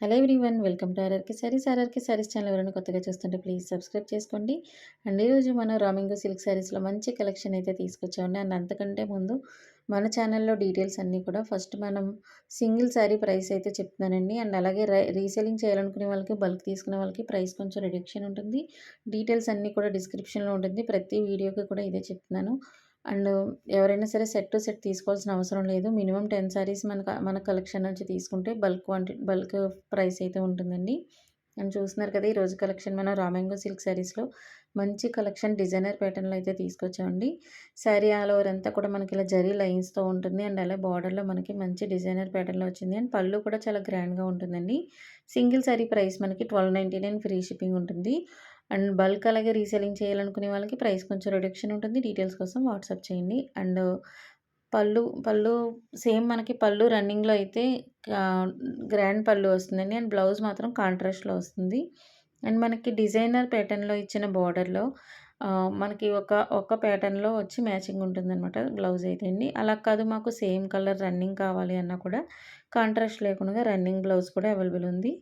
Hello everyone, welcome to RRK saris channel. ఎవరైనా కొత్తగా చూస్తుంటే ప్లీజ్ సబ్స్క్రైబ్ చేసుకోండి. అండ్ ఈరోజు మనం రామింగో సిల్క్ శారీస్లో మంచి కలెక్షన్ అయితే తీసుకొచ్చామండి. అండ్ అంతకంటే ముందు మన ఛానల్లో డీటెయిల్స్ అన్నీ కూడా ఫస్ట్ మనం సింగిల్ శారీ ప్రైస్ అయితే చెప్తున్నానండి. అండ్ అలాగే రీసెలింగ్ చేయాలనుకునే వాళ్ళకి, బల్క్ తీసుకునే వాళ్ళకి ప్రైస్ కొంచెం రిడక్షన్ ఉంటుంది. డీటెయిల్స్ అన్నీ కూడా డిస్క్రిప్షన్లో ఉంటుంది. ప్రతి వీడియోకి కూడా ఇదే చెప్తున్నాను. అండ్ ఎవరైనా సరే సెట్ టు సెట్ తీసుకోవాల్సిన అవసరం లేదు. మినిమం 10 శారీస్ మన కలెక్షన్ నుంచి తీసుకుంటే బల్క్ ప్రైస్ అయితే ఉంటుందండి. అండ్ చూస్తున్నారు కదా, ఈరోజు కలెక్షన్ మనం రామాంగో సిల్క్ శారీస్లో మంచి కలెక్షన్ డిజైనర్ ప్యాటర్న్లో అయితే తీసుకొచ్చామండి. శారీ ఆల్ ఓవర్ అంతా కూడా మనకి ఇలా జరీ లైన్స్తో ఉంటుంది. అండ్ అలా బార్డర్లో మనకి మంచి డిజైనర్ ప్యాటర్న్లో వచ్చింది. అండ్ పళ్ళు కూడా చాలా గ్రాండ్గా ఉంటుందండి. సింగిల్ శారీ ప్రైస్ మనకి 1299 ఫ్రీ షిప్పింగ్ ఉంటుంది. అండ్ బల్క్ అలాగే రీసెల్లింగ్ చేయాలనుకునే వాళ్ళకి ప్రైస్ కొంచెం రిడక్షన్ ఉంటుంది. డీటెయిల్స్ కోసం వాట్సాప్ చేయండి. అండ్ పళ్ళు పళ్ళు సేమ్ మనకి పళ్ళు రన్నింగ్‌లో అయితే గ్రాండ్ పళ్ళు వస్తుందండి. అండ్ బ్లౌజ్ మాత్రం కాంట్రాస్ట్‌లో వస్తుంది. అండ్ మనకి డిజైనర్ ప్యాటర్న్‌లో ఇచ్చిన బార్డర్‌లో మనకి ఒక ప్యాటర్న్‌లో వచ్చి మ్యాచింగ్ ఉంటుందనమాట బ్లౌజ్ అయితే అండి. అలా కాదు, మాకు సేమ్ కలర్ రన్నింగ్ కావాలి అన్నా కూడా కాంట్రాస్ట్ లేకుండా రన్నింగ్ బ్లౌజ్ కూడా అవైలబుల్ ఉంది.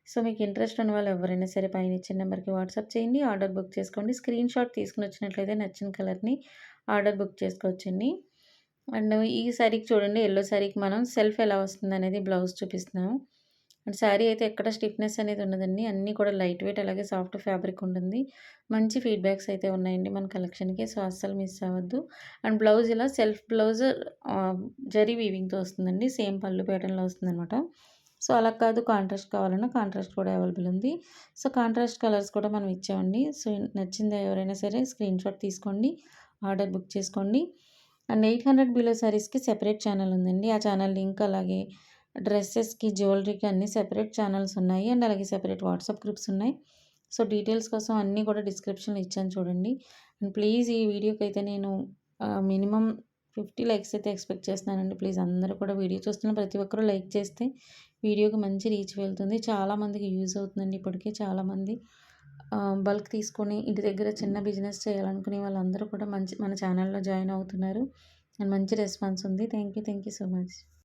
సో, మీకు ఇంట్రెస్ట్ ఉన్న వాళ్ళు ఎవరైనా సరే పైన ఇచ్చిన నెంబర్‌కి వాట్సాప్ చేయండి. ఆర్డర్ బుక్ చేసుకోండి. స్క్రీన్ షాట్ తీసుకొని వచ్చినట్లయితే నచ్చిన కలర్‌ని ఆర్డర్ బుక్ చేసుకోవచ్చండి. అండ్ ఈ శారీకి చూడండి, యెల్లో శారీకి మనం సెల్ఫ్ ఎలా వస్తుందనేది బ్లౌజ్ చూపిస్తున్నాము. అండ్ శారీ అయితే ఎక్కడ స్టిఫ్‌నెస్ అనేది ఉండదండి. అన్నీ కూడా లైట్ వెయిట్ అలాగే సాఫ్ట్ ఫ్యాబ్రిక్ ఉంటుంది. మంచి ఫీడ్‌బ్యాక్స్ అయితే ఉన్నాయండి మన కలెక్షన్‌కి. సో, అస్సలు మిస్ అవ్వద్దు. అండ్ బ్లౌజ్ ఇలా సెల్ఫ్ బ్లౌజ్ జరీ వీవింగ్‌తో వస్తుందండి. సేమ్ పళ్ళు ప్యాటర్న్‌లో వస్తుందనమాట. సో, అలా కాదు, కాంట్రాస్ట్ కావాలన్నా కాంట్రాస్ట్ కూడా అవైలబుల్ ఉంది. సో, కాంట్రాస్ట్ కలర్స్ కూడా మనం ఇచ్చామండి. సో, నచ్చిందా ఎవరైనా సరే స్క్రీన్ షాట్ తీసుకోండి. ఆర్డర్ బుక్ చేసుకోండి. అండ్ 800 బిలో శారీస్‌కి సెపరేట్ ఛానల్ ఉందండి. ఆ ఛానల్ లింక్ అలాగే డ్రెస్సెస్‌కి, జ్యువెలరీకి అన్ని సెపరేట్ ఛానల్స్ ఉన్నాయి. అండ్ అలాగే సెపరేట్ వాట్సాప్ గ్రూప్స్ ఉన్నాయి. సో, డీటెయిల్స్ కోసం అన్నీ కూడా డిస్క్రిప్షన్‌లో ఇచ్చాను చూడండి. అండ్ ప్లీజ్ ఈ వీడియోకైతే నేను మినిమమ్ 50 లైక్స్ అయితే ఎక్స్‌పెక్ట్ చేస్తున్నానండి. ప్లీజ్ అందరూ కూడా వీడియో చూస్తున్న ప్రతి ఒక్కరు లైక్ చేస్తే వీడియోకి మంచి రీచ్ వెళ్తుంది. చాలామందికి యూజ్ అవుతుందండి. ఇప్పటికే చాలామంది బల్క్ తీసుకొని ఇంటి దగ్గర చిన్న బిజినెస్ చేయాలనుకునే వాళ్ళందరూ కూడా మన ఛానల్‌లో జాయిన్ అవుతున్నారు. అండ్ మంచి రెస్పాన్స్ ఉంది. Thank you so much.